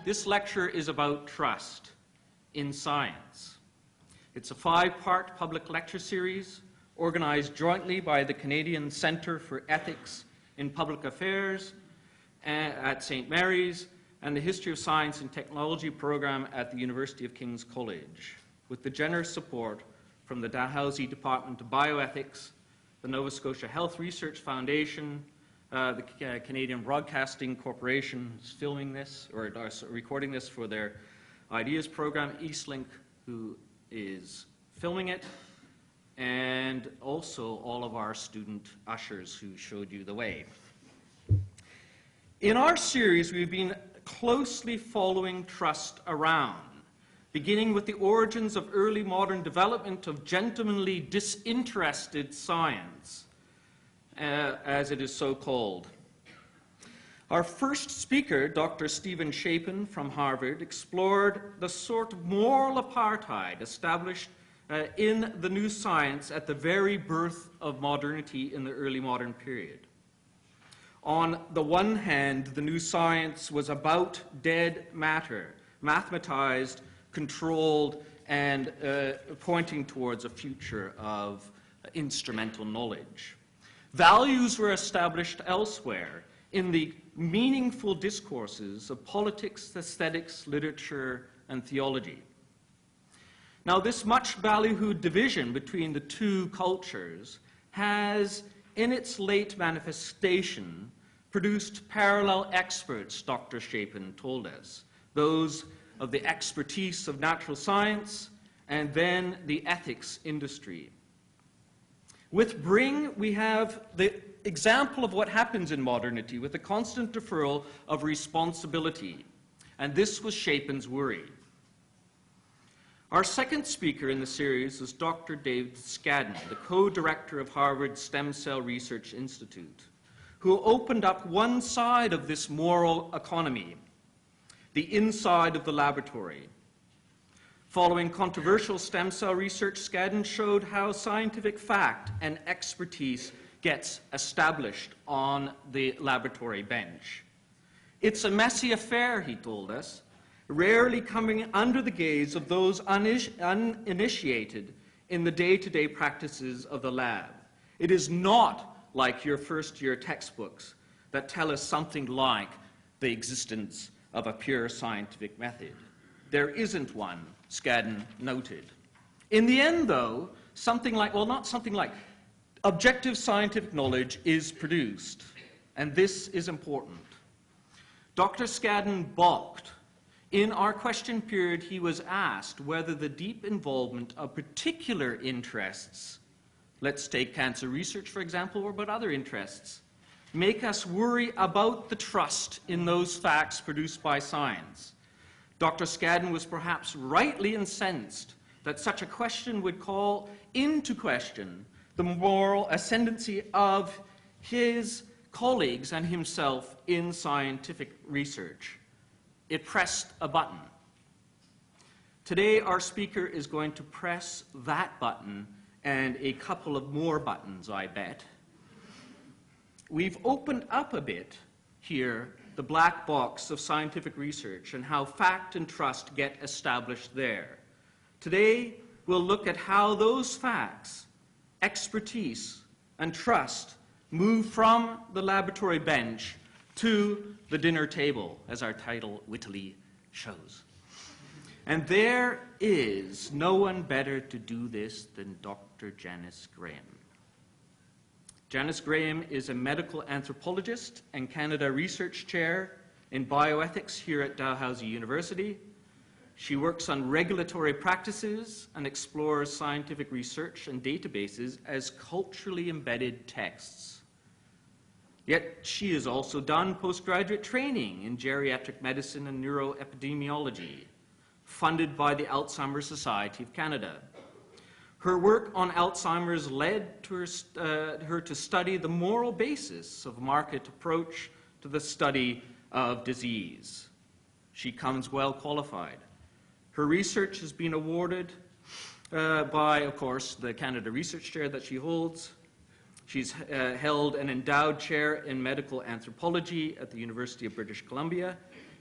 this lecture is about trust in science. It's a 5-part public lecture series organized jointly by the Canadian Centre for Ethics in Public Affairs at St. Mary's and the History of Science and Technology program at the University of King's College, with the generous support from the Dalhousie Department of Bioethics, the Nova Scotia Health Research Foundation, the Canadian Broadcasting Corporation is filming this, or recording this for their Ideas program, Eastlink, who is filming it, and also all of our student ushers who showed you the way. In our series, we've been closely following trust around, beginning with the origins of early modern development of gentlemanly disinterested science, as it is so called. Our first speaker, Dr. Stephen Chapin from Harvard, explored the sort of moral apartheid established in the new science at the very birth of modernity in the early modern period. On the one hand, the new science was about dead matter, mathematized, controlled, and pointing towards a future of instrumental knowledge. Values were established elsewhere in the meaningful discourses of politics, aesthetics, literature, and theology. Now, this much ballyhooed division between the two cultures has, in its late manifestation, produced parallel experts, Dr. Chapin told us, those of the expertise of natural science and then the ethics industry. With Bring, we have the example of what happens in modernity with the constant deferral of responsibility, and this was Chapin's worry. Our second speaker in the series is Dr. David Skadden, the co-director of Harvard's Stem Cell Research Institute, who opened up one side of this moral economy, the inside of the laboratory. Following controversial stem cell research, Skadden showed how scientific fact and expertise gets established on the laboratory bench. It's a messy affair, he told us, rarely coming under the gaze of those uninitiated in the day-to-day practices of the lab. It is not like your first-year textbooks that tell us something like the existence of a pure scientific method. There isn't one, Skadden noted. In the end, though, objective scientific knowledge is produced, and this is important. Dr. Skadden balked. In our question period, he was asked whether the deep involvement of particular interests, let's take cancer research, for example, or about other interests, make us worry about the trust in those facts produced by science. Dr. Skadden was perhaps rightly incensed that such a question would call into question the moral ascendancy of his colleagues and himself in scientific research. It pressed a button. Today, our speaker is going to press that button and a couple of more buttons, I bet. We've opened up a bit here the black box of scientific research and how fact and trust get established there. Today, we'll look at how those facts, expertise, and trust move from the laboratory bench to the dinner table, as our title wittily shows. And there is no one better to do this than Dr. Janice Graham. Janice Graham is a medical anthropologist and Canada Research Chair in Bioethics here at Dalhousie University. She works on regulatory practices and explores scientific research and databases as culturally embedded texts. Yet she has also done postgraduate training in geriatric medicine and neuroepidemiology, funded by the Alzheimer's Society of Canada. Her work on Alzheimer's led to her to study the moral basis of market approach to the study of disease. She comes well qualified. Her research has been awarded by, of course, the Canada Research Chair that she holds. She's held an endowed chair in medical anthropology at the University of British Columbia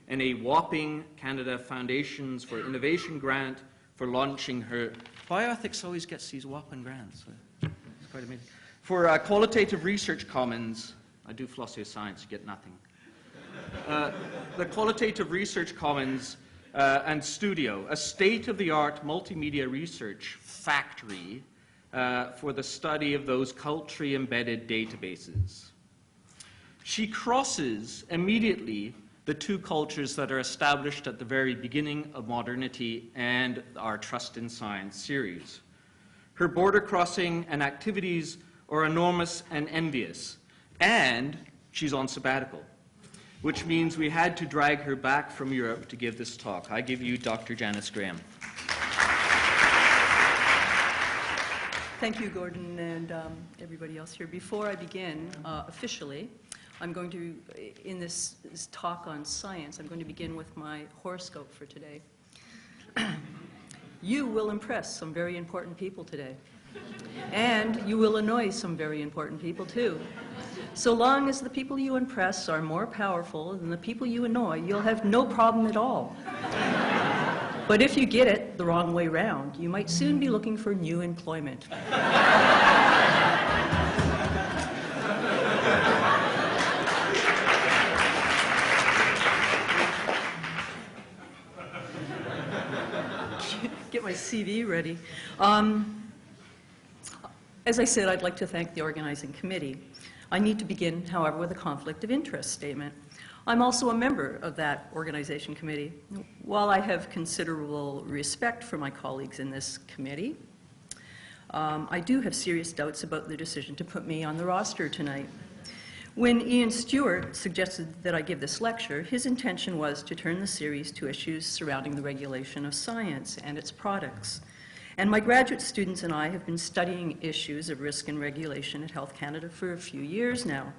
and a whopping Canada Foundations for Innovation grant for launching her... Bioethics always gets these whopping grants. So it's quite amazing. For Qualitative Research Commons, I do philosophy of science, you get nothing. The Qualitative Research Commons and Studio, a state-of-the-art multimedia research factory for the study of those culturally embedded databases. She crosses immediately the two cultures that are established at the very beginning of modernity and our Trust in Science series. Her border crossing and activities are enormous and envious, and she's on sabbatical, which means we had to drag her back from Europe to give this talk. I give you Dr. Janice Graham. Thank you, Gordon, and everybody else here. Before I begin officially, I'm going to, in this talk on science, I'm going to begin with my horoscope for today. You will impress some very important people today, and you will annoy some very important people too. So long as the people you impress are more powerful than the people you annoy, you'll have no problem at all. But if you get it the wrong way round, you might soon be looking for new employment. Get my CV ready. As I said, I'd like to thank the organizing committee. I need to begin, however, with a conflict of interest statement. I'm also a member of that organization committee. While I have considerable respect for my colleagues in this committee, I do have serious doubts about the decision to put me on the roster tonight. When Ian Stewart suggested that I give this lecture, his intention was to turn the series to issues surrounding the regulation of science and its products. And my graduate students and I have been studying issues of risk and regulation at Health Canada for a few years now.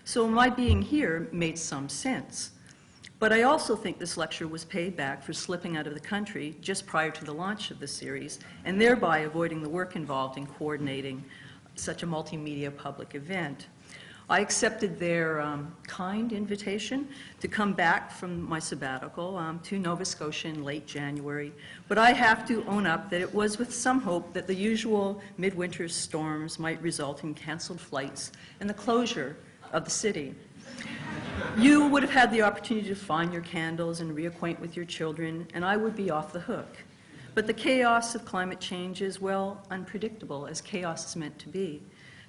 So my being here made some sense. But I also think this lecture was paid back for slipping out of the country just prior to the launch of the series, and thereby avoiding the work involved in coordinating such a multimedia public event. I accepted their kind invitation to come back from my sabbatical to Nova Scotia in late January, but I have to own up that it was with some hope that the usual midwinter storms might result in canceled flights and the closure of the city. You would have had the opportunity to find your candles and reacquaint with your children, and I would be off the hook. But the chaos of climate change is, well, unpredictable, as chaos is meant to be.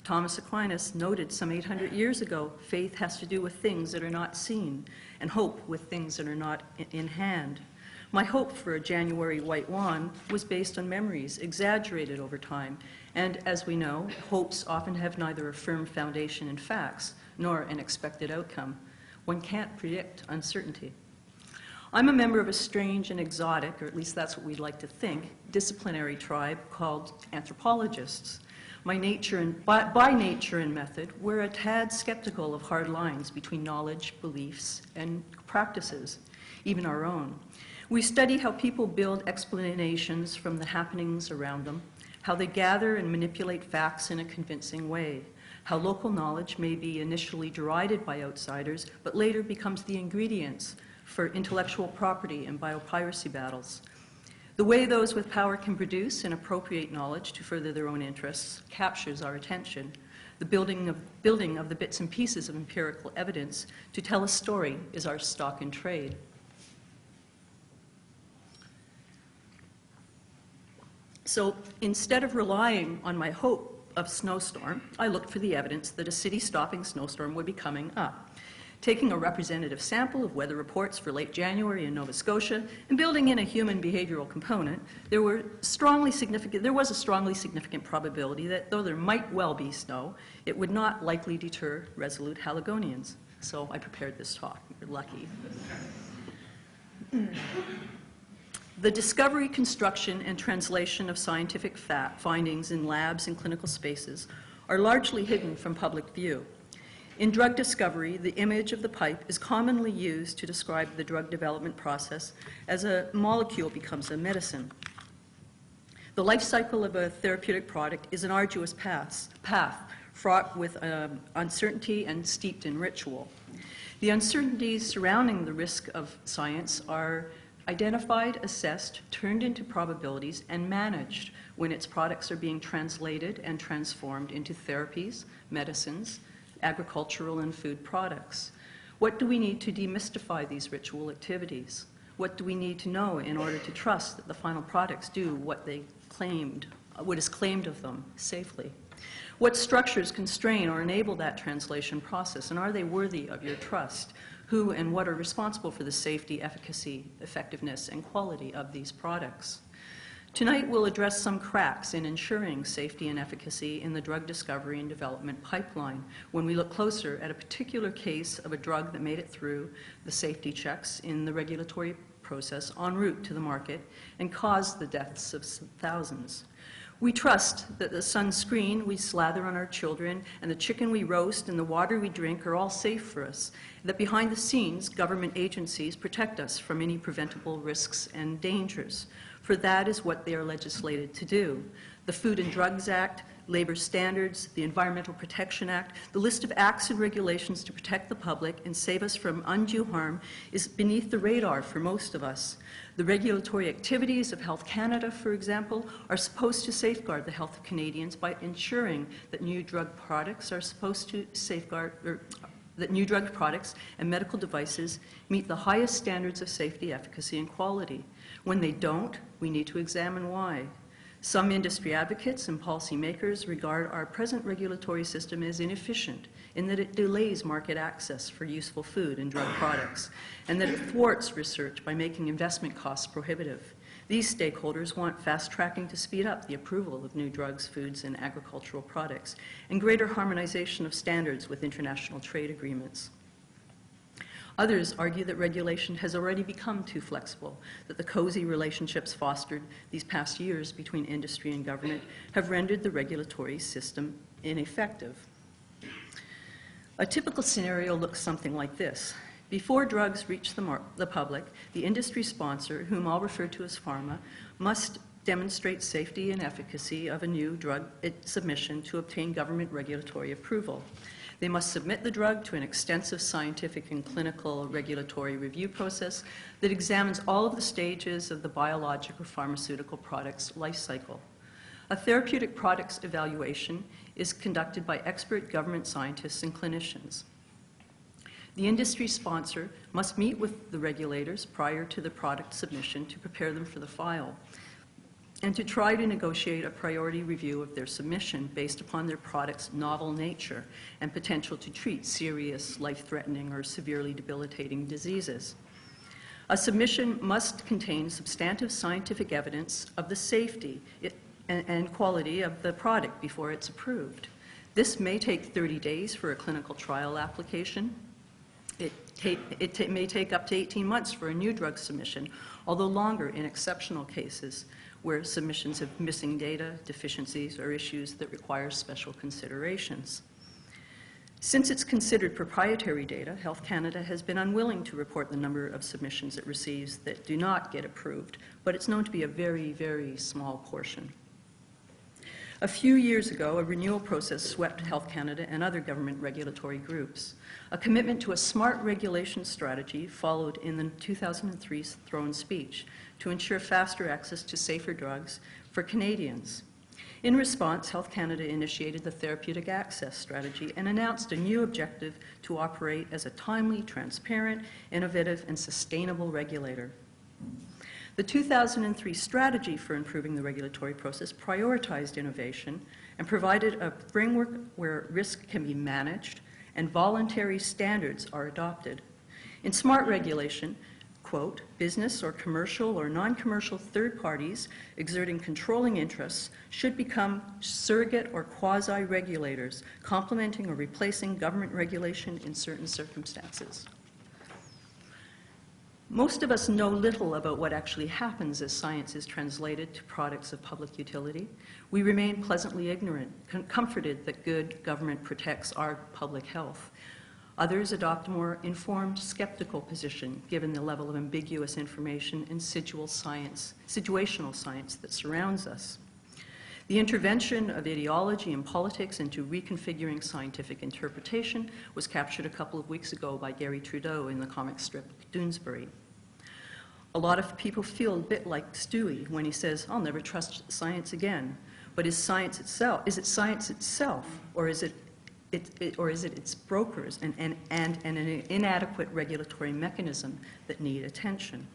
Thomas Aquinas noted some 800 years ago, faith has to do with things that are not seen, and hope with things that are not in hand. My hope for a January white wand was based on memories, exaggerated over time, and as we know, hopes often have neither a firm foundation in facts, nor an expected outcome. One can't predict uncertainty. I'm a member of a strange and exotic, or at least that's what we'd like to think, disciplinary tribe called anthropologists. By nature and method, we're a tad skeptical of hard lines between knowledge, beliefs, and practices, even our own. We study how people build explanations from the happenings around them, how they gather and manipulate facts in a convincing way, how local knowledge may be initially derided by outsiders, but later becomes the ingredients for intellectual property and biopiracy battles. The way those with power can produce and appropriate knowledge to further their own interests captures our attention. The building of the bits and pieces of empirical evidence to tell a story is our stock in trade. So instead of relying on my hope of snowstorm, I looked for the evidence that a city-stopping snowstorm would be coming up. Taking a representative sample of weather reports for late January in Nova Scotia and building in a human behavioral component, there was a strongly significant probability that though there might well be snow, it would not likely deter resolute Haligonians. So I prepared this talk. You're lucky. The discovery, construction, and translation of scientific findings in labs and clinical spaces are largely hidden from public view. In drug discovery, the image of the pipe is commonly used to describe the drug development process as a molecule becomes a medicine. The life cycle of a therapeutic product is an arduous path fraught with uncertainty and steeped in ritual. The uncertainties surrounding the risk of science are identified, assessed, turned into probabilities, and managed when its products are being translated and transformed into therapies, medicines, agricultural and food products. What do we need to demystify these ritual activities? What do we need to know in order to trust that the final products do what is claimed of them safely? What structures constrain or enable that translation process, and are they worthy of your trust? Who and what are responsible for the safety, efficacy, effectiveness, and quality of these products? Tonight, we'll address some cracks in ensuring safety and efficacy in the drug discovery and development pipeline when we look closer at a particular case of a drug that made it through the safety checks in the regulatory process en route to the market and caused the deaths of thousands. We trust that the sunscreen we slather on our children and the chicken we roast and the water we drink are all safe for us, that behind the scenes, government agencies protect us from any preventable risks and dangers, for that is what they are legislated to do. The Food and Drugs Act, labor standards, the Environmental Protection Act, the list of acts and regulations to protect the public and save us from undue harm is beneath the radar for most of us. The regulatory activities of Health Canada, for example, are supposed to safeguard the health of Canadians by ensuring that new drug products and medical devices meet the highest standards of safety, efficacy, and quality. When they don't, we need to examine why. Some industry advocates and policymakers regard our present regulatory system as inefficient in that it delays market access for useful food and drug products, and that it thwarts research by making investment costs prohibitive. These stakeholders want fast tracking to speed up the approval of new drugs, foods, and agricultural products, and greater harmonization of standards with international trade agreements. Others argue that regulation has already become too flexible, that the cozy relationships fostered these past years between industry and government have rendered the regulatory system ineffective. A typical scenario looks something like this. Before drugs reach the public, the industry sponsor, whom I'll refer to as pharma, must demonstrate safety and efficacy of a new drug submission to obtain government regulatory approval. They must submit the drug to an extensive scientific and clinical regulatory review process that examines all of the stages of the biologic or pharmaceutical product's life cycle. A therapeutic products evaluation is conducted by expert government scientists and clinicians. The industry sponsor must meet with the regulators prior to the product submission to prepare them for the file, and to try to negotiate a priority review of their submission based upon their product's novel nature and potential to treat serious, life-threatening, or severely debilitating diseases. A submission must contain substantive scientific evidence of the safety and quality of the product before it's approved. This may take 30 days for a clinical trial application. It may take up to 18 months for a new drug submission, although longer in exceptional cases where submissions have missing data, deficiencies, or issues that require special considerations. Since it's considered proprietary data, Health Canada has been unwilling to report the number of submissions it receives that do not get approved, but it's known to be a very, very small portion. A few years ago, a renewal process swept Health Canada and other government regulatory groups. A commitment to a smart regulation strategy followed in the 2003 throne speech to ensure faster access to safer drugs for Canadians. In response, Health Canada initiated the Therapeutic Access Strategy and announced a new objective to operate as a timely, transparent, innovative, and sustainable regulator. The 2003 strategy for improving the regulatory process prioritized innovation and provided a framework where risk can be managed and voluntary standards are adopted. In smart regulation, quote, business or commercial or non-commercial third parties exerting controlling interests should become surrogate or quasi-regulators, complementing or replacing government regulation in certain circumstances. Most of us know little about what actually happens as science is translated to products of public utility. We remain pleasantly ignorant, comforted that good government protects our public health. Others adopt a more informed, skeptical position given the level of ambiguous information and situational science that surrounds us. The intervention of ideology and politics into reconfiguring scientific interpretation was captured a couple of weeks ago by Gary Trudeau in the comic strip Doonesbury. A lot of people feel a bit like Stewie when he says, "I'll never trust science again." But is it science itself, or is it its brokers and an inadequate regulatory mechanism that need attention?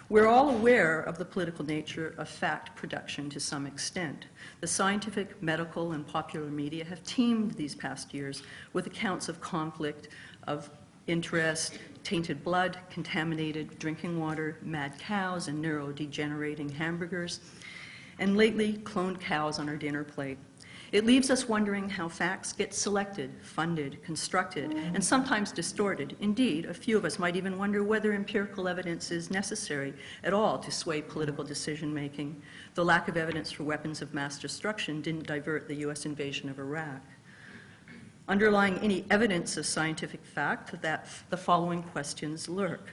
We're all aware of the political nature of fact production to some extent. The scientific, medical, and popular media have teemed these past years with accounts of conflict, of interest, tainted blood, contaminated drinking water, mad cows, and neurodegenerating hamburgers, and lately, cloned cows on our dinner plate. It leaves us wondering how facts get selected, funded, constructed, and sometimes distorted. Indeed, a few of us might even wonder whether empirical evidence is necessary at all to sway political decision-making. The lack of evidence for weapons of mass destruction didn't divert the U.S. invasion of Iraq. Underlying any evidence of scientific fact, that the following questions lurk.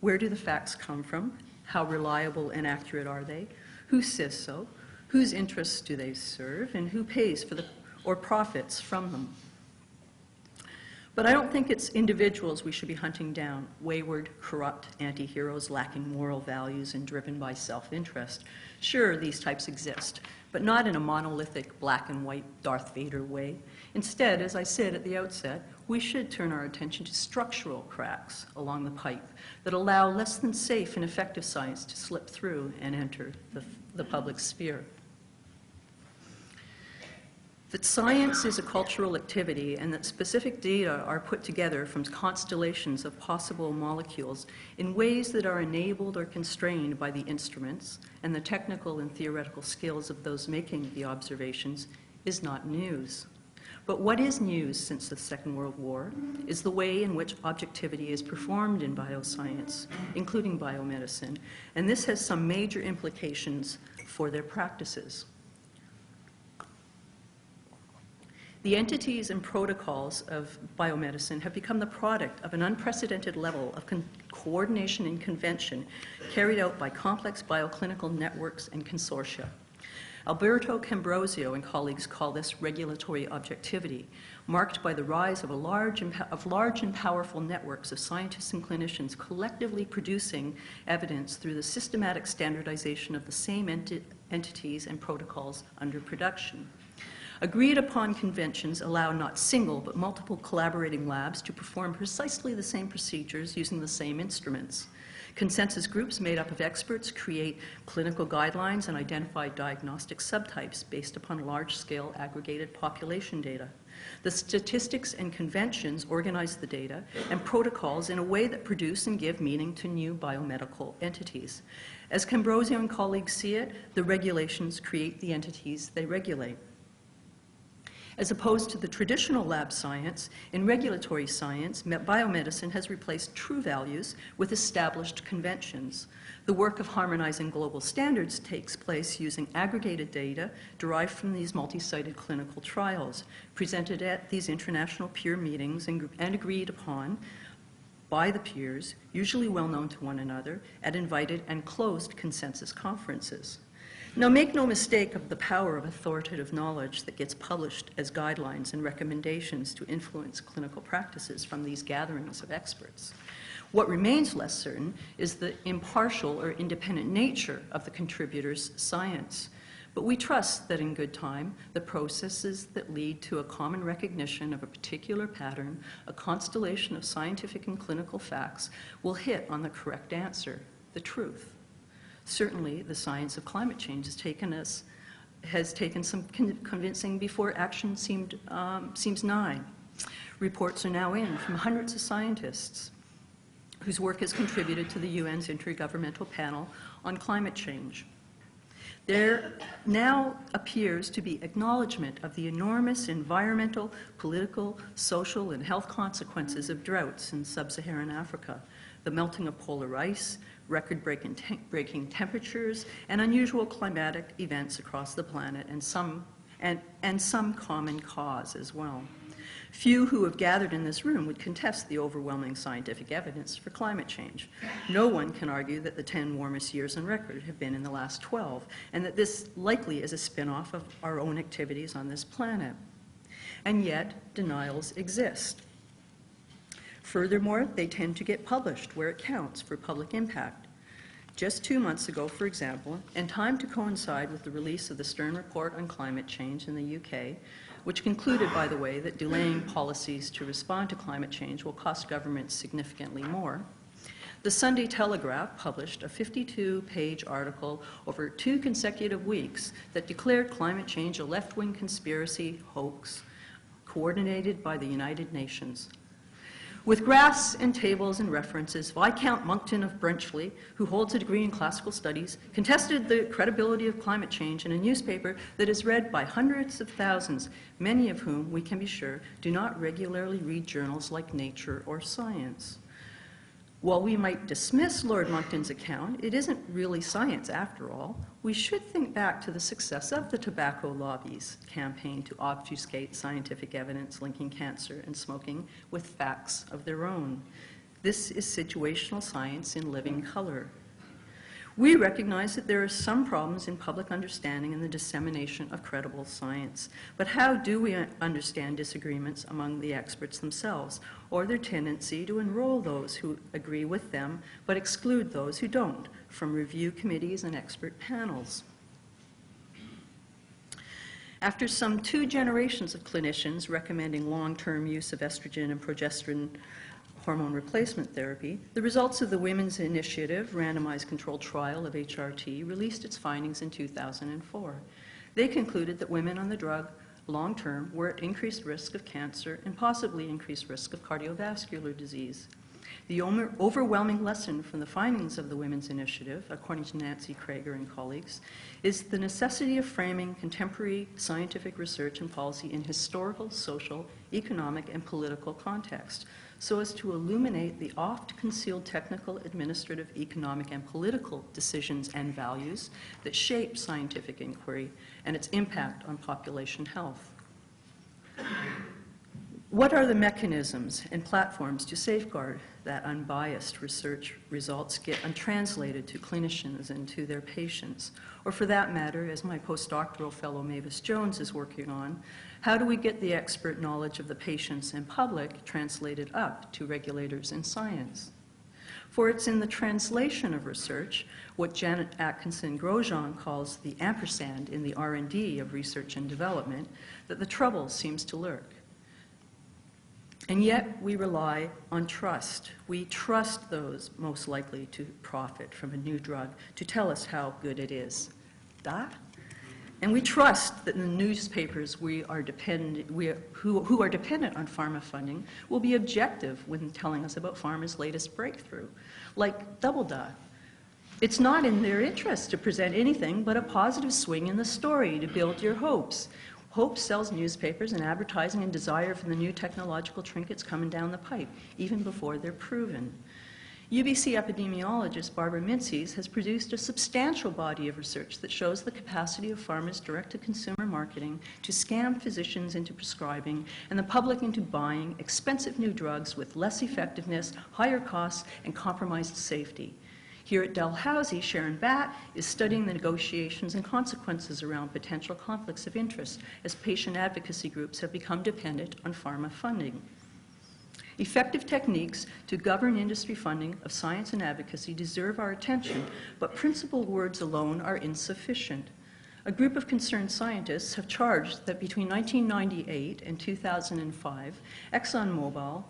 Where do the facts come from? How reliable and accurate are they? Who says so? Whose interests do they serve, and who pays for or profits from them? But I don't think it's individuals we should be hunting down, wayward, corrupt anti-heroes lacking moral values and driven by self-interest. Sure, these types exist, but not in a monolithic black and white Darth Vader way. Instead, as I said at the outset, we should turn our attention to structural cracks along the pipe that allow less than safe and effective science to slip through and enter the public sphere. That science is a cultural activity and that specific data are put together from constellations of possible molecules in ways that are enabled or constrained by the instruments and the technical and theoretical skills of those making the observations is not news. But what is news since the Second World War is the way in which objectivity is performed in bioscience, including biomedicine, and this has some major implications for their practices. The entities and protocols of biomedicine have become the product of an unprecedented level of coordination and convention carried out by complex bioclinical networks and consortia. Alberto Cambrosio and colleagues call this regulatory objectivity, marked by the rise of large and powerful networks of scientists and clinicians collectively producing evidence through the systematic standardization of the same entities and protocols under production. Agreed upon conventions allow not single but multiple collaborating labs to perform precisely the same procedures using the same instruments. Consensus groups made up of experts create clinical guidelines and identify diagnostic subtypes based upon large-scale aggregated population data. The statistics and conventions organize the data and protocols in a way that produce and give meaning to new biomedical entities. As Cambrosio and colleagues see it, the regulations create the entities they regulate. As opposed to the traditional lab science, in regulatory science, biomedicine has replaced true values with established conventions. The work of harmonizing global standards takes place using aggregated data derived from these multi-sited clinical trials, presented at these international peer meetings and agreed upon by the peers, usually well known to one another, at invited and closed consensus conferences. Now, make no mistake of the power of authoritative knowledge that gets published as guidelines and recommendations to influence clinical practices from these gatherings of experts. What remains less certain is the impartial or independent nature of the contributors' science. But we trust that in good time, the processes that lead to a common recognition of a particular pattern, a constellation of scientific and clinical facts, will hit on the correct answer, the truth. Certainly, the science of climate change has taken some convincing before action seems nigh. Reports are now in from hundreds of scientists whose work has contributed to the UN's Intergovernmental Panel on Climate Change. There now appears to be acknowledgement of the enormous environmental, political, social, and health consequences of droughts in sub-Saharan Africa, the melting of polar ice, record-breaking temperatures, and unusual climatic events across the planet, and some common cause as well. Few who have gathered in this room would contest the overwhelming scientific evidence for climate change. No one can argue that the 10 warmest years on record have been in the last 12, and that this likely is a spin-off of our own activities on this planet. And yet, denials exist. Furthermore, they tend to get published where it counts for public impact. Just 2 months ago, for example, and timed to coincide with the release of the Stern Report on Climate Change in the UK, which concluded, by the way, that delaying policies to respond to climate change will cost governments significantly more, the Sunday Telegraph published a 52-page article over 2 consecutive weeks that declared climate change a left-wing conspiracy hoax coordinated by the United Nations. With graphs and tables and references, Viscount Monckton of Brenchley, who holds a degree in classical studies, contested the credibility of climate change in a newspaper that is read by hundreds of thousands, many of whom, we can be sure, do not regularly read journals like Nature or Science. While we might dismiss Lord Monckton's account, it isn't really science after all. We should think back to the success of the tobacco lobby's campaign to obfuscate scientific evidence linking cancer and smoking with facts of their own. This is situational science in living color. We recognize that there are some problems in public understanding and the dissemination of credible science. But how do we understand disagreements among the experts themselves, or their tendency to enroll those who agree with them but exclude those who don't from review committees and expert panels? After some 2 generations of clinicians recommending long-term use of estrogen and progesterone hormone replacement therapy, the results of the Women's Initiative randomized controlled trial of HRT released its findings in 2004. They concluded that women on the drug long-term were at increased risk of cancer and possibly increased risk of cardiovascular disease. The overwhelming lesson from the findings of the Women's Initiative, according to Nancy Krager and colleagues, is the necessity of framing contemporary scientific research and policy in historical, social, economic, and political context, so as to illuminate the oft-concealed technical, administrative, economic, and political decisions and values that shape scientific inquiry and its impact on population health. What are the mechanisms and platforms to safeguard that unbiased research results get untranslated to clinicians and to their patients? Or for that matter, as my postdoctoral fellow Mavis Jones is working on, how do we get the expert knowledge of the patients and public translated up to regulators in science? For it's in the translation of research, what Janet Atkinson-Grosjean calls the ampersand in the R&D of research and development, that the trouble seems to lurk. And yet we rely on trust. We trust those most likely to profit from a new drug to tell us how good it is. And we trust that the newspapers who are dependent on pharma funding will be objective when telling us about pharma's latest breakthrough, like Double Dot. It's not in their interest to present anything but a positive swing in the story to build your hopes. Hope sells newspapers and advertising and desire for the new technological trinkets coming down the pipe, even before they're proven. UBC epidemiologist Barbara Mintzies has produced a substantial body of research that shows the capacity of pharma's direct-to-consumer marketing to scam physicians into prescribing and the public into buying expensive new drugs with less effectiveness, higher costs, and compromised safety. Here at Dalhousie, Sharon Batt is studying the negotiations and consequences around potential conflicts of interest as patient advocacy groups have become dependent on pharma funding. Effective techniques to govern industry funding of science and advocacy deserve our attention, but principled words alone are insufficient. A group of concerned scientists have charged that between 1998 and 2005, ExxonMobil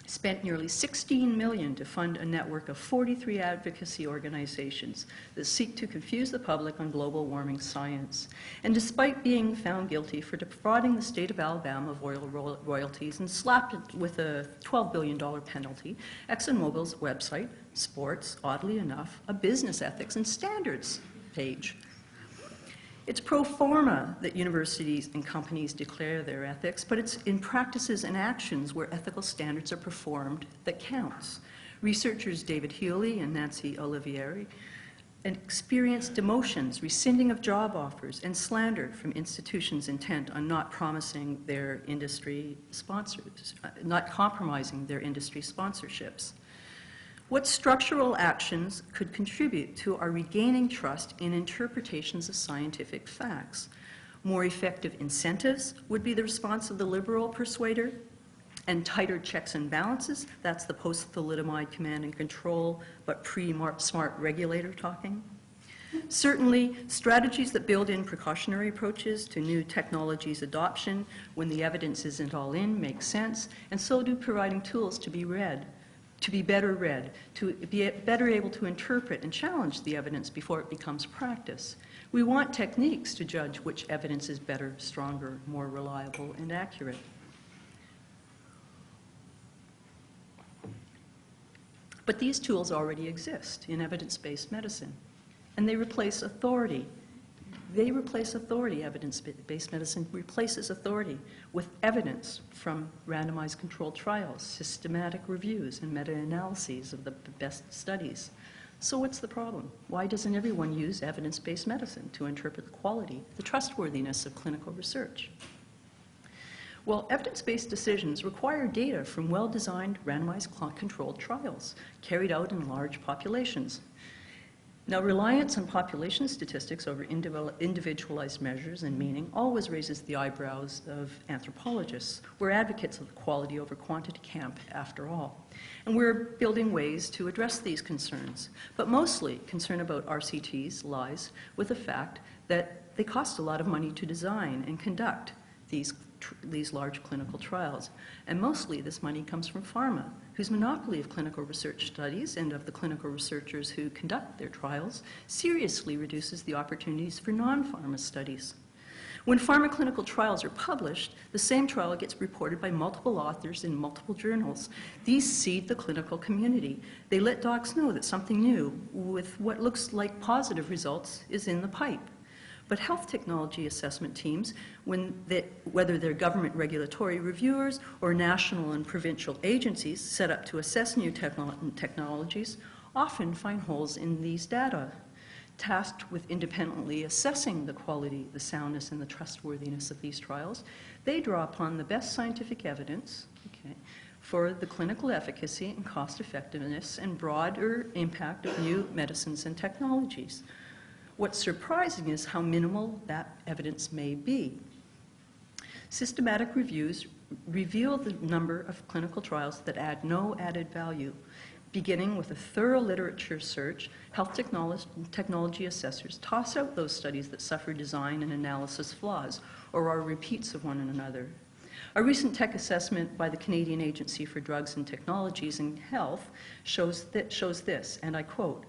spent nearly $16 million to fund a network of 43 advocacy organizations that seek to confuse the public on global warming science. And despite being found guilty for defrauding the state of Alabama of oil royalties and slapped it with a $12 billion penalty, ExxonMobil's website sports, oddly enough, a business ethics and standards page. It's pro forma that universities and companies declare their ethics, but it's in practices and actions where ethical standards are performed that counts. Researchers David Hewley and Nancy Olivieri and experienced demotions, rescinding of job offers, and slander from institutions intent on not promising their industry sponsors, not compromising their industry sponsorships. What structural actions could contribute to our regaining trust in interpretations of scientific facts? More effective incentives would be the response of the liberal persuader, and tighter checks and balances, that's the post-thalidomide command and control, but pre-smart regulator talking. Certainly, strategies that build in precautionary approaches to new technologies adoption when the evidence isn't all in make sense, and so do providing tools to be read, to be better read, to be better able to interpret and challenge the evidence before it becomes practice. We want techniques to judge which evidence is better, stronger, more reliable, and accurate. But these tools already exist in evidence-based medicine, and they replace authority. They replace authority. Evidence-based medicine replaces authority with evidence from randomized controlled trials, systematic reviews, and meta-analyses of the best studies. So what's the problem? Why doesn't everyone use evidence-based medicine to interpret the quality, the trustworthiness of clinical research? Well, evidence-based decisions require data from well-designed randomized controlled trials carried out in large populations. Now, reliance on population statistics over individualized measures and meaning always raises the eyebrows of anthropologists. We're advocates of the quality over quantity camp, after all. And we're building ways to address these concerns. But mostly, concern about RCTs lies with the fact that they cost a lot of money to design and conduct these large clinical trials. And mostly this money comes from pharma, whose monopoly of clinical research studies and of the clinical researchers who conduct their trials seriously reduces the opportunities for non-pharma studies. When pharma clinical trials are published, the same trial gets reported by multiple authors in multiple journals. These seed the clinical community. They let docs know that something new with what looks like positive results is in the pipe. But health technology assessment teams, whether they're government regulatory reviewers or national and provincial agencies set up to assess new technologies, often find holes in these data. Tasked with independently assessing the quality, the soundness, and the trustworthiness of these trials, they draw upon the best scientific evidence for the clinical efficacy and cost effectiveness and broader impact of new medicines and technologies. What's surprising is how minimal that evidence may be. Systematic reviews reveal the number of clinical trials that add no added value. Beginning with a thorough literature search, health technology assessors toss out those studies that suffer design and analysis flaws or are repeats of one another. A recent tech assessment by the Canadian Agency for Drugs and Technologies in Health shows this, and I quote,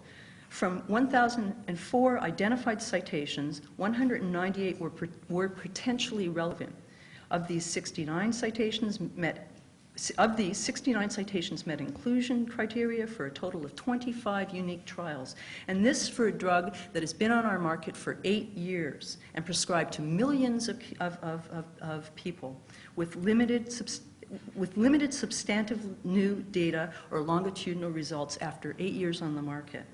"From 1,004 identified citations, 198 were potentially relevant. Of these 69 citations met inclusion criteria for a total of 25 unique trials. And this for a drug that has been on our market for 8 years and prescribed to millions of people with limited substantive new data or longitudinal results after 8 years on the market.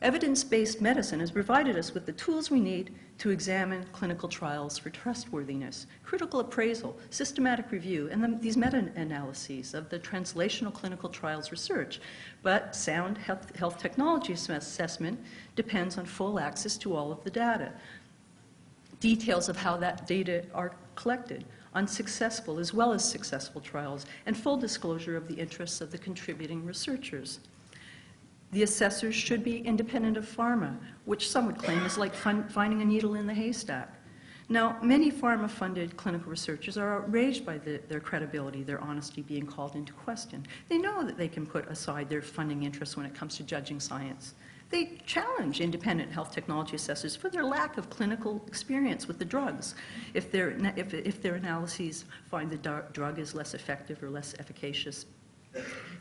Evidence-based medicine has provided us with the tools we need to examine clinical trials for trustworthiness, critical appraisal, systematic review, and these meta-analyses of the translational clinical trials research. But sound health technology assessment depends on full access to all of the data. Details of how that data are collected, unsuccessful as well as successful trials, and full disclosure of the interests of the contributing researchers. The assessors should be independent of pharma, which some would claim is like finding a needle in the haystack. Now, many pharma-funded clinical researchers are outraged by their credibility, their honesty being called into question. They know that they can put aside their funding interests when it comes to judging science. They challenge independent health technology assessors for their lack of clinical experience with the drugs. If their analyses find the drug is less effective or less efficacious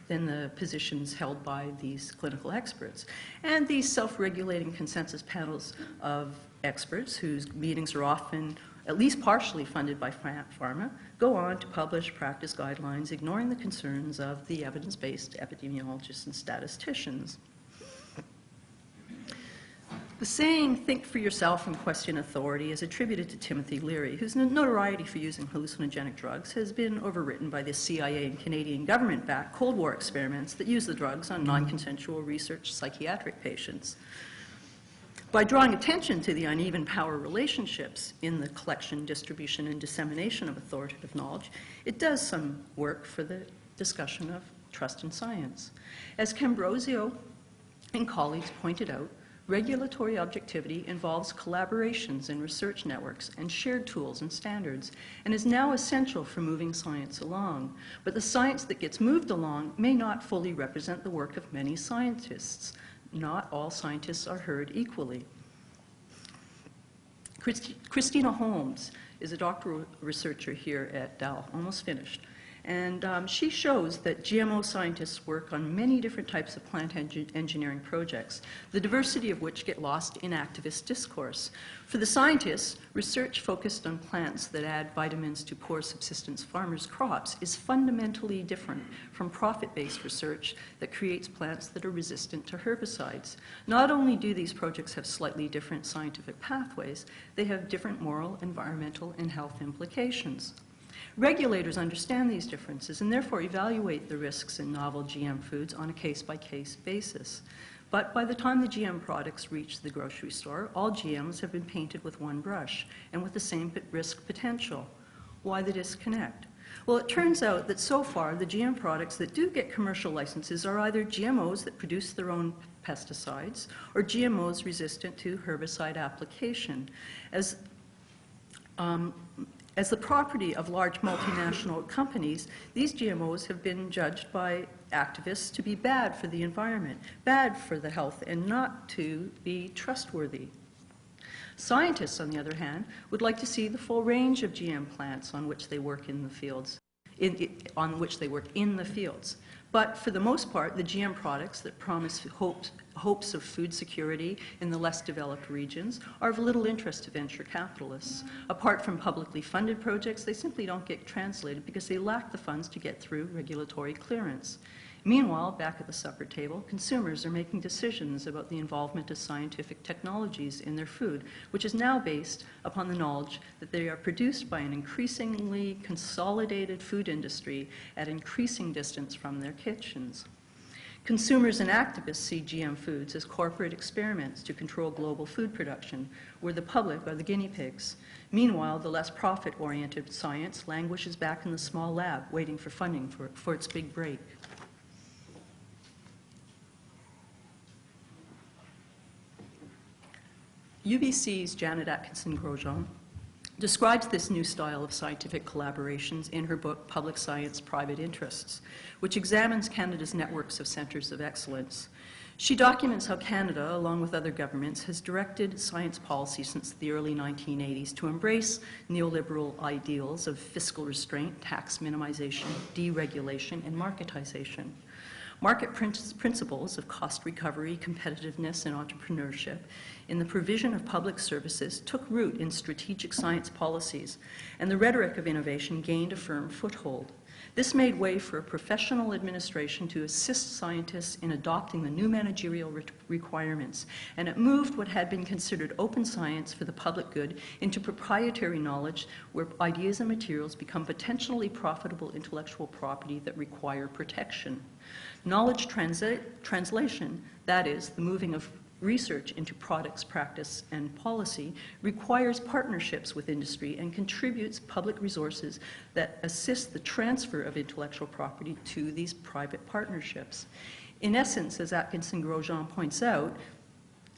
than the positions held by these clinical experts. And these self-regulating consensus panels of experts, whose meetings are often at least partially funded by pharma, go on to publish practice guidelines ignoring the concerns of the evidence-based epidemiologists and statisticians. The saying, "think for yourself and question authority," is attributed to Timothy Leary, whose notoriety for using hallucinogenic drugs has been overwritten by the CIA and Canadian government-backed Cold War experiments that use the drugs on non-consensual research psychiatric patients. By drawing attention to the uneven power relationships in the collection, distribution, and dissemination of authoritative knowledge, it does some work for the discussion of trust in science. As Cambrosio and colleagues pointed out, regulatory objectivity involves collaborations in research networks and shared tools and standards, and is now essential for moving science along. But the science that gets moved along may not fully represent the work of many scientists. Not all scientists are heard equally. Christina Holmes is a doctoral researcher here at Dal, almost finished. And she shows that GMO scientists work on many different types of plant engineering projects, the diversity of which get lost in activist discourse. For the scientists, research focused on plants that add vitamins to poor subsistence farmers' crops is fundamentally different from profit-based research that creates plants that are resistant to herbicides. Not only do these projects have slightly different scientific pathways, they have different moral, environmental, and health implications. Regulators understand these differences and therefore evaluate the risks in novel GM foods on a case-by-case basis. But by the time the GM products reach the grocery store, all GMs have been painted with one brush and with the same risk potential. Why the disconnect? Well, it turns out that so far the GM products that do get commercial licenses are either GMOs that produce their own pesticides or GMOs resistant to herbicide application. As the property of large multinational companies, these GMOs have been judged by activists to be bad for the environment, bad for the health, and not to be trustworthy. Scientists, on the other hand, would like to see the full range of GM plants on which they work in the fields. But for the most part, the GM products that promise hopes of food security in the less developed regions are of little interest to venture capitalists. Apart from publicly funded projects, they simply don't get translated because they lack the funds to get through regulatory clearance. Meanwhile, back at the supper table, consumers are making decisions about the involvement of scientific technologies in their food, which is now based upon the knowledge that they are produced by an increasingly consolidated food industry at increasing distance from their kitchens. Consumers and activists see GM foods as corporate experiments to control global food production, where the public are the guinea pigs. Meanwhile, the less profit-oriented science languishes back in the small lab, waiting for funding for its big break. UBC's Janet Atkinson-Grosjean describes this new style of scientific collaborations in her book, Public Science, Private Interests, which examines Canada's networks of centres of excellence. She documents how Canada, along with other governments, has directed science policy since the early 1980s to embrace neoliberal ideals of fiscal restraint, tax minimization, deregulation, and marketization. Market principles of cost recovery, competitiveness, and entrepreneurship in the provision of public services took root in strategic science policies, and the rhetoric of innovation gained a firm foothold. This made way for a professional administration to assist scientists in adopting the new managerial requirements, and it moved what had been considered open science for the public good into proprietary knowledge where ideas and materials become potentially profitable intellectual property that require protection. Knowledge translation, that is, the moving of research into products, practice, and policy, requires partnerships with industry and contributes public resources that assist the transfer of intellectual property to these private partnerships. In essence, as Atkinson-Grosjean points out,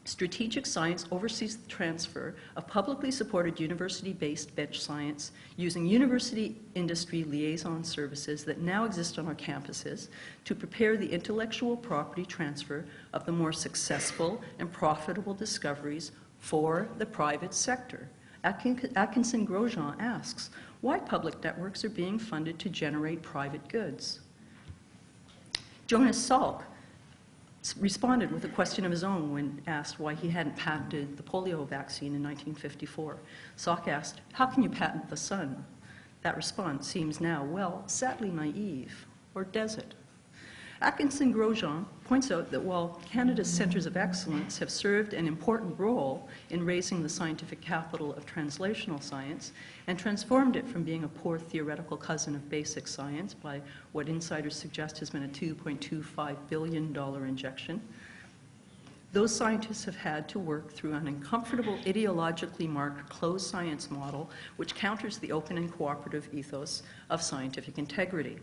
strategic science oversees the transfer of publicly supported university-based bench science using university-industry liaison services that now exist on our campuses to prepare the intellectual property transfer of the more successful and profitable discoveries for the private sector. Atkinson-Grosjean asks why public networks are being funded to generate private goods. Jonas Salk responded with a question of his own when asked why he hadn't patented the polio vaccine in 1954. Salk asked, "How can you patent the sun?" That response seems now, well, sadly naive, or does it? Atkinson-Grosjean points out that while Canada's centres of excellence have served an important role in raising the scientific capital of translational science and transformed it from being a poor theoretical cousin of basic science by what insiders suggest has been a $2.25 billion injection, those scientists have had to work through an uncomfortable, ideologically marked closed science model which counters the open and cooperative ethos of scientific integrity.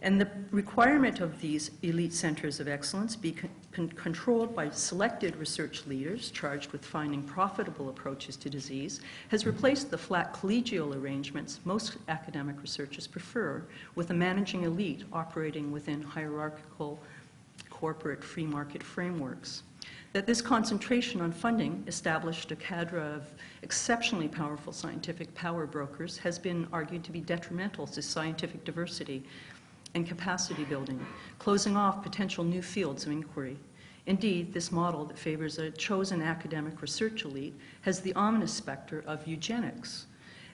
And the requirement of these elite centers of excellence be controlled by selected research leaders charged with finding profitable approaches to disease has replaced the flat collegial arrangements most academic researchers prefer with a managing elite operating within hierarchical corporate free market frameworks. That this concentration on funding established a cadre of exceptionally powerful scientific power brokers has been argued to be detrimental to scientific diversity and capacity building, closing off potential new fields of inquiry. Indeed, this model that favors a chosen academic research elite has the ominous specter of eugenics.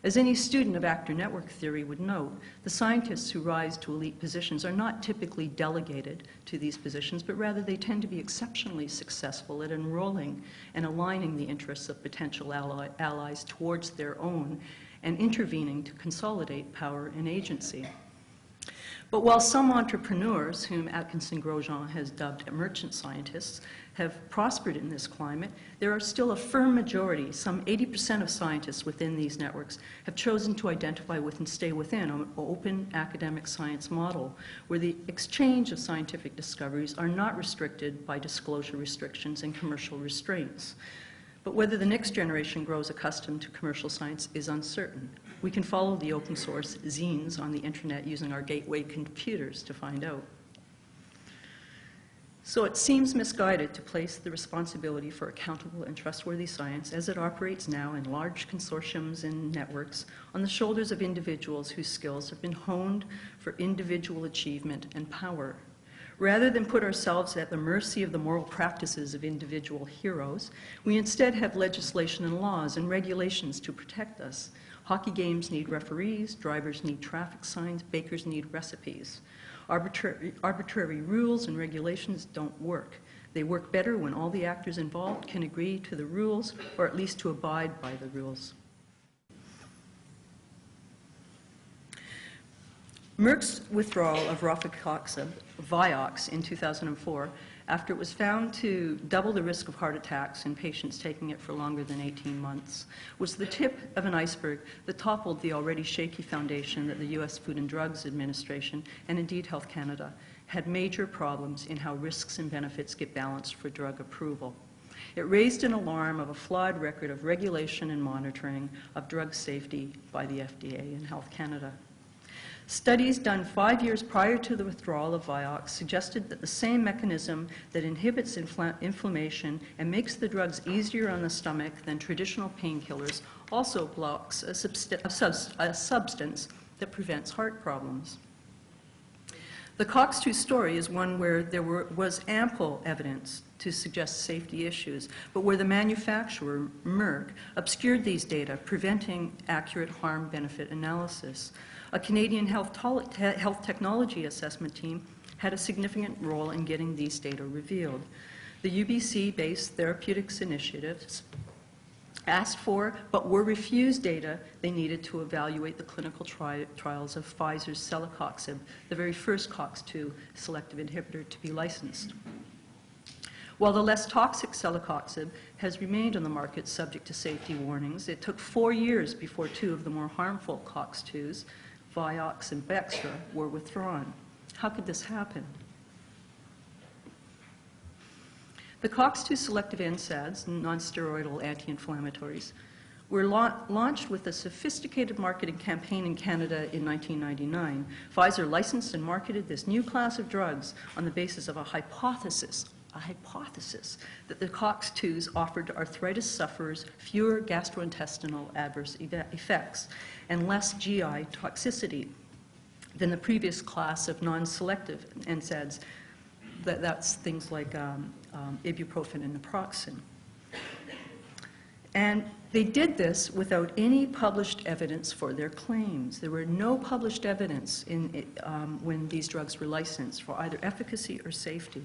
As any student of actor network theory would note, the scientists who rise to elite positions are not typically delegated to these positions, but rather they tend to be exceptionally successful at enrolling and aligning the interests of potential allies towards their own and intervening to consolidate power and agency. But while some entrepreneurs, whom Atkinson-Grosjean has dubbed merchant scientists, have prospered in this climate, there are still a firm majority, some 80% of scientists within these networks, have chosen to identify with and stay within an open academic science model, where the exchange of scientific discoveries are not restricted by disclosure restrictions and commercial restraints. But whether the next generation grows accustomed to commercial science is uncertain. We can follow the open source zines on the internet using our gateway computers to find out. So it seems misguided to place the responsibility for accountable and trustworthy science as it operates now in large consortiums and networks on the shoulders of individuals whose skills have been honed for individual achievement and power. Rather than put ourselves at the mercy of the moral practices of individual heroes, we instead have legislation and laws and regulations to protect us. Hockey games need referees, drivers need traffic signs, bakers need recipes. Arbitrary rules and regulations don't work. They work better when all the actors involved can agree to the rules, or at least to abide by the rules. Merck's withdrawal of rofecoxib, Vioxx, in 2004, after it was found to double the risk of heart attacks in patients taking it for longer than 18 months, was the tip of an iceberg that toppled the already shaky foundation that the U.S. Food and Drugs Administration, and indeed Health Canada, had major problems in how risks and benefits get balanced for drug approval. It raised an alarm of a flawed record of regulation and monitoring of drug safety by the FDA and Health Canada. Studies done 5 years prior to the withdrawal of Vioxx suggested that the same mechanism that inhibits inflammation and makes the drugs easier on the stomach than traditional painkillers also blocks a substance that prevents heart problems. The COX-2 story is one where there was ample evidence to suggest safety issues, but where the manufacturer, Merck, obscured these data, preventing accurate harm-benefit analysis. A Canadian health technology assessment team had a significant role in getting these data revealed. The UBC-based Therapeutics Initiatives asked for, but were refused data they needed to evaluate the clinical trials of Pfizer's celecoxib, the very first COX-2 selective inhibitor to be licensed. While the less toxic celecoxib has remained on the market subject to safety warnings, it took 4 years before 2 of the more harmful COX-2s, Vioxx and Bextra, were withdrawn. How could this happen? The COX-2 selective NSAIDs, non-steroidal anti-inflammatories, were launched with a sophisticated marketing campaign in Canada in 1999. Pfizer licensed and marketed this new class of drugs on the basis of a hypothesis that the COX-2s offered arthritis sufferers fewer gastrointestinal adverse effects and less GI toxicity than the previous class of non-selective NSAIDs. That's things like ibuprofen and naproxen. And they did this without any published evidence for their claims. There were no published evidence when these drugs were licensed for either efficacy or safety.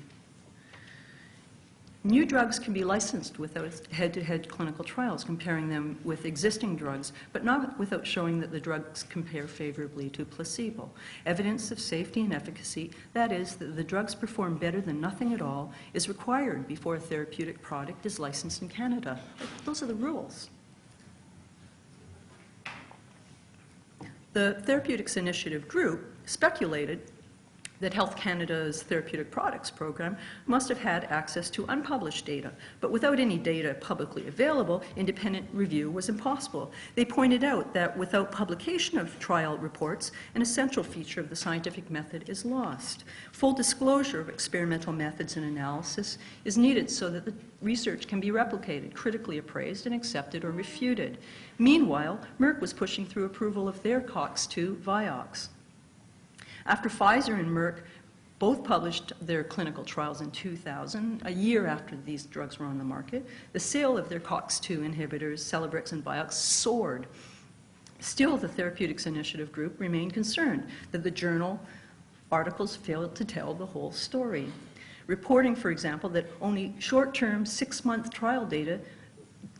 New drugs can be licensed without head-to-head clinical trials, comparing them with existing drugs, but not without showing that the drugs compare favorably to placebo. Evidence of safety and efficacy, that is, that the drugs perform better than nothing at all, is required before a therapeutic product is licensed in Canada. Those are the rules. The Therapeutics Initiative group speculated that Health Canada's Therapeutic Products Program must have had access to unpublished data, but without any data publicly available, independent review was impossible. They pointed out that without publication of trial reports, an essential feature of the scientific method is lost. Full disclosure of experimental methods and analysis is needed so that the research can be replicated, critically appraised, and accepted or refuted. Meanwhile, Merck was pushing through approval of their COX-2 Vioxx. After Pfizer and Merck both published their clinical trials in 2000, a year after these drugs were on the market, the sale of their COX-2 inhibitors, Celebrex and Vioxx, soared. Still, the Therapeutics Initiative group remained concerned that the journal articles failed to tell the whole story, reporting, for example, that only short-term 6-month trial data,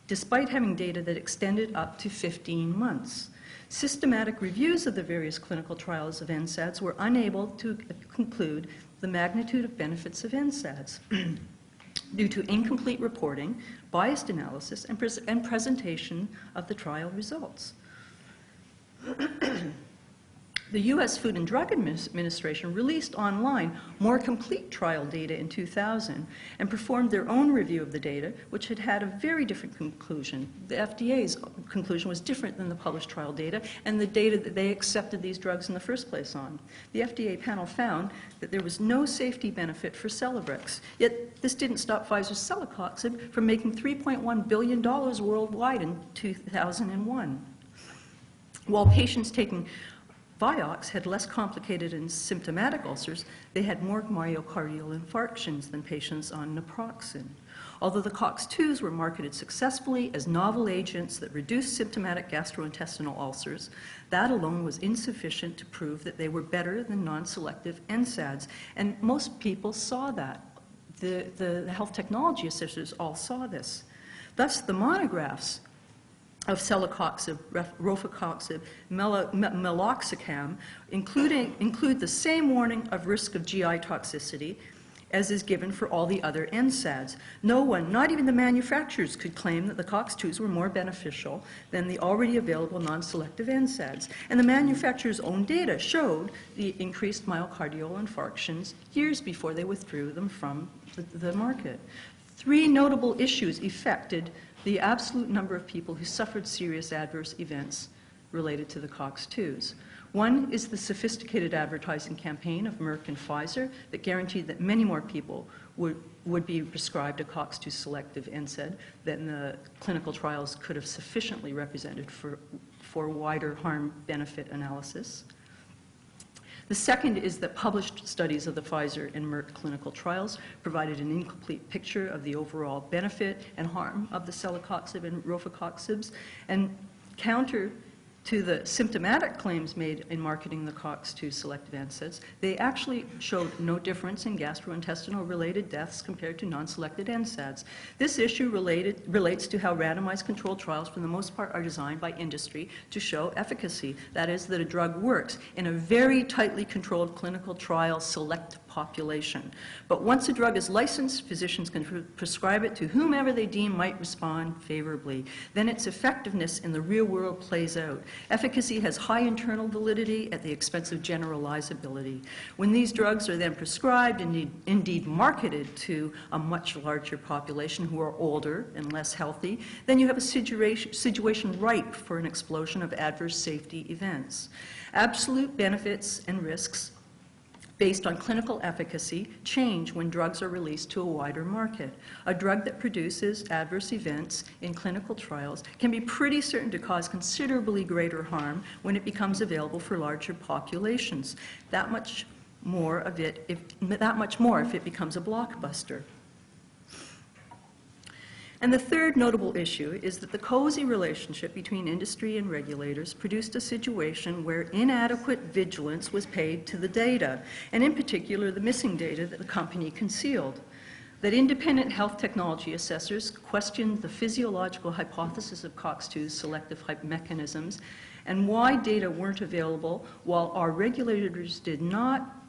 despite having data that extended up to 15 months. Systematic reviews of the various clinical trials of NSAIDs were unable to conclude the magnitude of benefits of NSAIDs due to incomplete reporting, biased analysis, and presentation of the trial results. The U.S. Food and Drug Administration released online more complete trial data in 2000 and performed their own review of the data, which had had a very different conclusion. The FDA's conclusion was different than the published trial data and the data that they accepted these drugs in the first place on. The FDA panel found that there was no safety benefit for Celebrex, yet this didn't stop Pfizer's celecoxib from making $3.1 billion worldwide in 2001. While patients taking Vioxx had less complicated and symptomatic ulcers, they had more myocardial infarctions than patients on naproxen. Although the COX-2s were marketed successfully as novel agents that reduced symptomatic gastrointestinal ulcers, that alone was insufficient to prove that they were better than non-selective NSAIDs, and most people saw that. The health technology assistants all saw this. Thus, the monographs of celecoxib, rofecoxib, meloxicam include the same warning of risk of GI toxicity as is given for all the other NSAIDs. No one, not even the manufacturers, could claim that the COX-2s were more beneficial than the already available non-selective NSAIDs. And the manufacturers' own data showed the increased myocardial infarctions years before they withdrew them from the market. 3 notable issues affected the absolute number of people who suffered serious adverse events related to the COX-2s. One is the sophisticated advertising campaign of Merck and Pfizer that guaranteed that many more people would be prescribed a COX-2 selective NSAID than the clinical trials could have sufficiently represented for wider harm-benefit analysis. The second is that published studies of the Pfizer and Merck clinical trials provided an incomplete picture of the overall benefit and harm of the celecoxib and rofecoxibs, and counter to the symptomatic claims made in marketing the COX-2 selective NSAIDs, they actually showed no difference in gastrointestinal-related deaths compared to non-selected NSAIDs. This issue relates to how randomized controlled trials, for the most part, are designed by industry to show efficacy. That is, that a drug works in a very tightly controlled clinical trial select population. But once a drug is licensed, physicians can prescribe it to whomever they deem might respond favorably. Then its effectiveness in the real world plays out. Efficacy has high internal validity at the expense of generalizability. When these drugs are then prescribed and indeed marketed to a much larger population who are older and less healthy, then you have a situation ripe for an explosion of adverse safety events. Absolute benefits and risks based on clinical efficacy change when drugs are released to a wider market. A drug that produces adverse events in clinical trials can be pretty certain to cause considerably greater harm when it becomes available for larger populations. That much more if it becomes a blockbuster. And the third notable issue is that the cozy relationship between industry and regulators produced a situation where inadequate vigilance was paid to the data, and in particular the missing data that the company concealed. That independent health technology assessors questioned the physiological hypothesis of COX-2's selective mechanisms and why data weren't available, while our regulators did not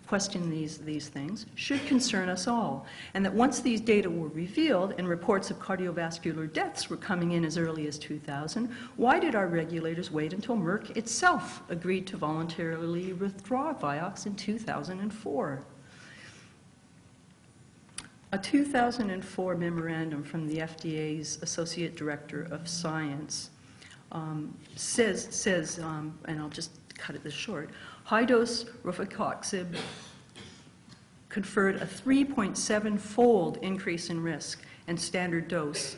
question these things, should concern us all. And that once these data were revealed and reports of cardiovascular deaths were coming in as early as 2000, why did our regulators wait until Merck itself agreed to voluntarily withdraw Vioxx in 2004? A 2004 memorandum from the FDA's Associate Director of Science says, and I'll just cut it this short, high-dose rofecoxib conferred a 3.7-fold increase in risk, and standard dose,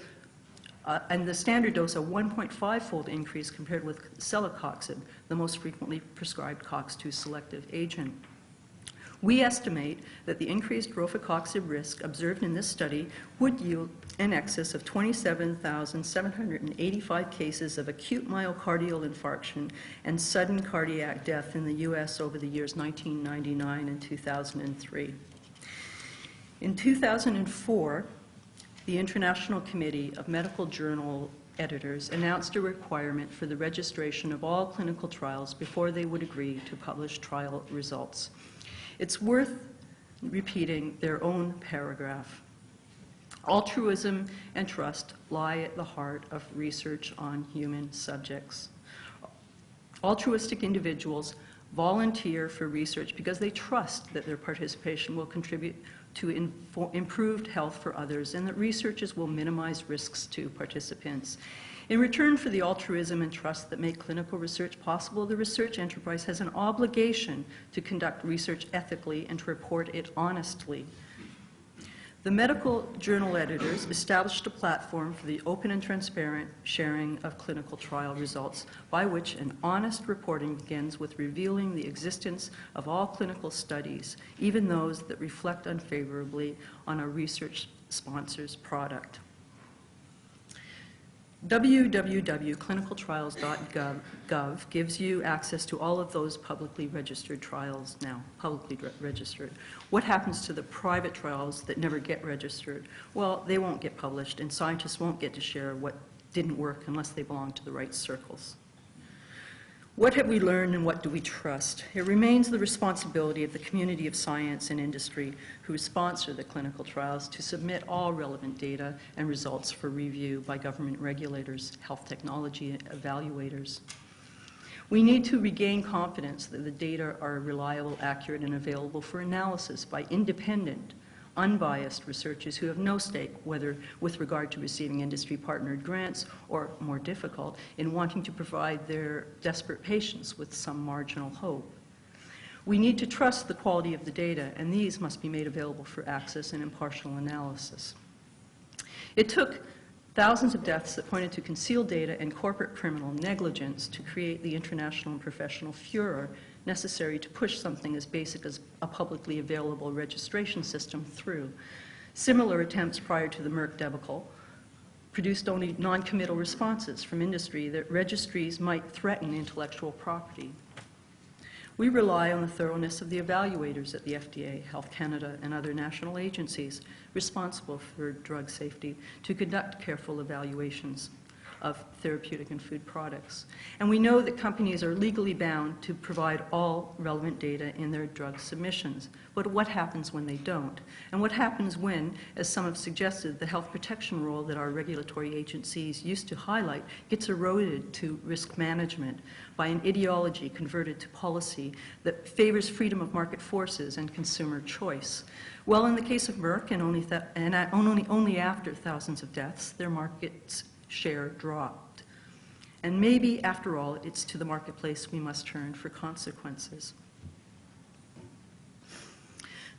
and the standard dose a 1.5-fold increase compared with celecoxib, the most frequently prescribed COX-2 selective agent. We estimate that the increased rofecoxib risk observed in this study would yield in excess of 27,785 cases of acute myocardial infarction and sudden cardiac death in the U.S. over the years 1999 and 2003. In 2004, the International Committee of Medical Journal Editors announced a requirement for the registration of all clinical trials before they would agree to publish trial results. It's worth repeating their own paragraph. Altruism and trust lie at the heart of research on human subjects. Altruistic individuals volunteer for research because they trust that their participation will contribute to improved health for others and that researchers will minimize risks to participants. In return for the altruism and trust that make clinical research possible, the research enterprise has an obligation to conduct research ethically and to report it honestly. The medical journal editors established a platform for the open and transparent sharing of clinical trial results, by which an honest reporting begins with revealing the existence of all clinical studies, even those that reflect unfavorably on a research sponsor's product. www.clinicaltrials.gov gives you access to all of those publicly registered trials now, publicly registered. What happens to the private trials that never get registered? Well, they won't get published, and scientists won't get to share what didn't work unless they belong to the right circles. What have we learned and what do we trust? It remains the responsibility of the community of science and industry who sponsor the clinical trials to submit all relevant data and results for review by government regulators, health technology evaluators. We need to regain confidence that the data are reliable, accurate, and available for analysis by independent, unbiased researchers who have no stake, whether with regard to receiving industry-partnered grants or, more difficult, in wanting to provide their desperate patients with some marginal hope. We need to trust the quality of the data, and these must be made available for access and impartial analysis. It took thousands of deaths that pointed to concealed data and corporate criminal negligence to create the international and professional furor necessary to push something as basic as a publicly available registration system through. Similar attempts prior to the Merck debacle produced only non-committal responses from industry that registries might threaten intellectual property. We rely on the thoroughness of the evaluators at the FDA, Health Canada, and other national agencies responsible for drug safety to conduct careful evaluations of therapeutic and food products. And we know that companies are legally bound to provide all relevant data in their drug submissions. But what happens when they don't? And what happens when, as some have suggested, the health protection role that our regulatory agencies used to highlight gets eroded to risk management by an ideology converted to policy that favors freedom of market forces and consumer choice? Well, in the case of Merck, and only after thousands of deaths, their markets share dropped. And maybe, after all, it's to the marketplace we must turn for consequences.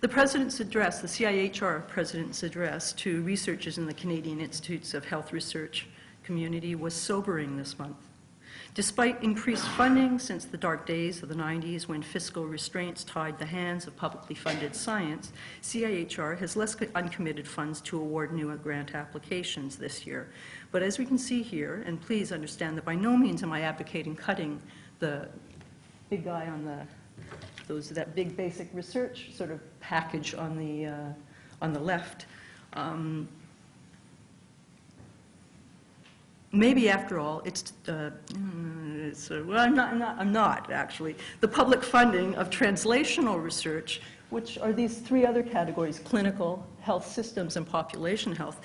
The President's address, the CIHR President's address to researchers in the Canadian Institutes of Health Research community was sobering this month. Despite increased funding since the dark days of the 90s when fiscal restraints tied the hands of publicly funded science, CIHR has less uncommitted funds to award new grant applications this year. But as we can see here, and please understand that by no means am I advocating cutting the big guy on that big basic research sort of package on the left. Maybe after all, well, I'm not actually. The public funding of translational research, which are these three other categories, clinical, health systems, and population health,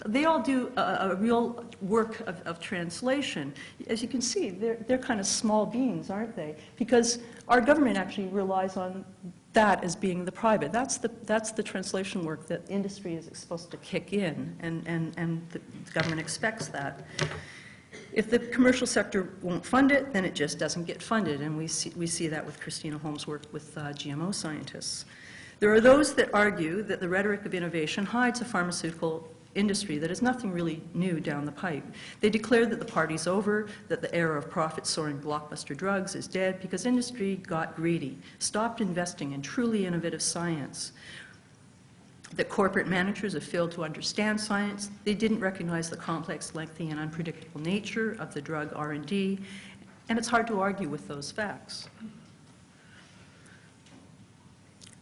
they all do a real work of translation. As you can see, they're kind of small beans, aren't they? Because our government actually relies on that as being the private. That's the translation work that industry is supposed to kick in, and the government expects that. If the commercial sector won't fund it, then it just doesn't get funded, and we see that with Christina Holmes' work with GMO scientists. There are those that argue that the rhetoric of innovation hides a pharmaceutical industry that is nothing really new down the pipe. They declare that the party's over, that the era of profit-soaring blockbuster drugs is dead because industry got greedy, stopped investing in truly innovative science, that corporate managers have failed to understand science, they didn't recognize the complex, lengthy, and unpredictable nature of the drug R&D, and it's hard to argue with those facts.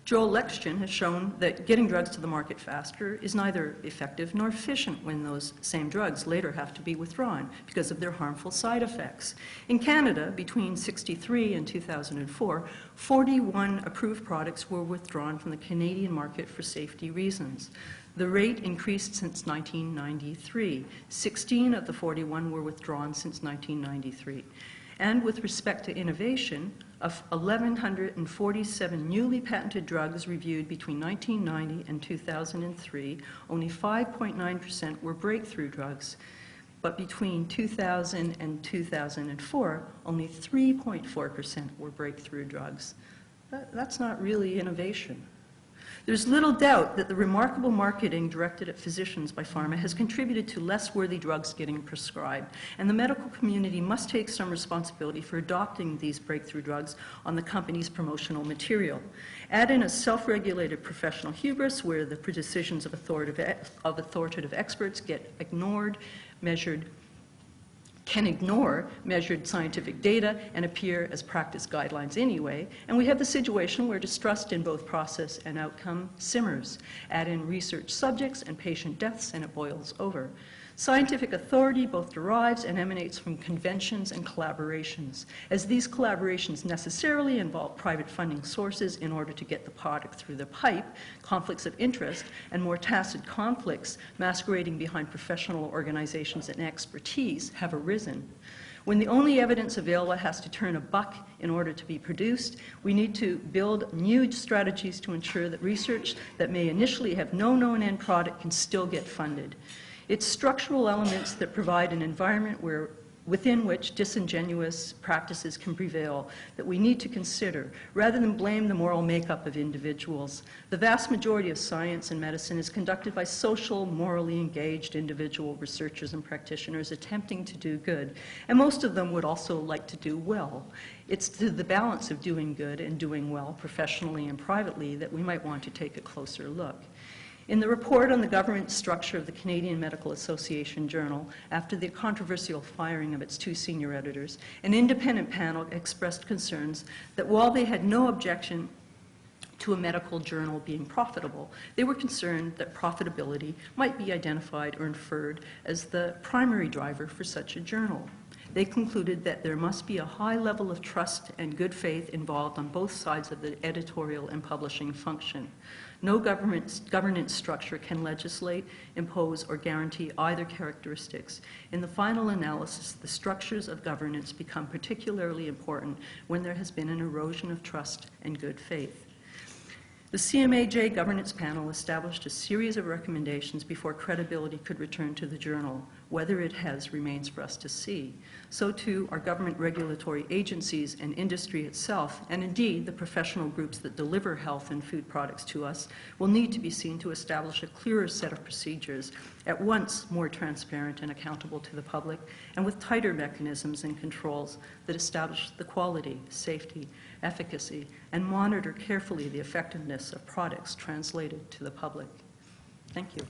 Joel Lexton has shown that getting drugs to the market faster is neither effective nor efficient when those same drugs later have to be withdrawn because of their harmful side effects. In Canada, between 1963 and 2004, 41 approved products were withdrawn from the Canadian market for safety reasons. The rate increased since 1993. 16 of the 41 were withdrawn since 1993. And with respect to innovation, of 1,147 newly patented drugs reviewed between 1990 and 2003, only 5.9% were breakthrough drugs. But between 2000 and 2004, only 3.4% were breakthrough drugs. That's not really innovation. There's little doubt that the remarkable marketing directed at physicians by pharma has contributed to less worthy drugs getting prescribed, and the medical community must take some responsibility for adopting these breakthrough drugs on the company's promotional material. Add in a self-regulated professional hubris where the decisions of authoritative experts get ignored, can ignore measured scientific data and appear as practice guidelines anyway, and we have the situation where distrust in both process and outcome simmers. Add in research subjects and patient deaths and it boils over. Scientific authority both derives and emanates from conventions and collaborations. As these collaborations necessarily involve private funding sources in order to get the product through the pipe, conflicts of interest and more tacit conflicts masquerading behind professional organizations and expertise have arisen. When the only evidence available has to turn a buck in order to be produced, we need to build new strategies to ensure that research that may initially have no known end product can still get funded. It's structural elements that provide an environment within which disingenuous practices can prevail that we need to consider, rather than blame the moral makeup of individuals. The vast majority of science and medicine is conducted by social, morally engaged individual researchers and practitioners attempting to do good, and most of them would also like to do well. It's to the balance of doing good and doing well, professionally and privately, that we might want to take a closer look. In the report on the governance structure of the Canadian Medical Association Journal, after the controversial firing of its two senior editors, an independent panel expressed concerns that while they had no objection to a medical journal being profitable, they were concerned that profitability might be identified or inferred as the primary driver for such a journal. They concluded that there must be a high level of trust and good faith involved on both sides of the editorial and publishing function. No governance structure can legislate, impose, or guarantee either characteristics. In the final analysis, the structures of governance become particularly important when there has been an erosion of trust and good faith. The CMAJ governance panel established a series of recommendations before credibility could return to the journal. Whether it has remains for us to see. So too our government regulatory agencies and industry itself, and indeed the professional groups that deliver health and food products to us, will need to be seen to establish a clearer set of procedures, at once more transparent and accountable to the public, and with tighter mechanisms and controls that establish the quality, safety, efficacy, and monitor carefully the effectiveness of products translated to the public. Thank you.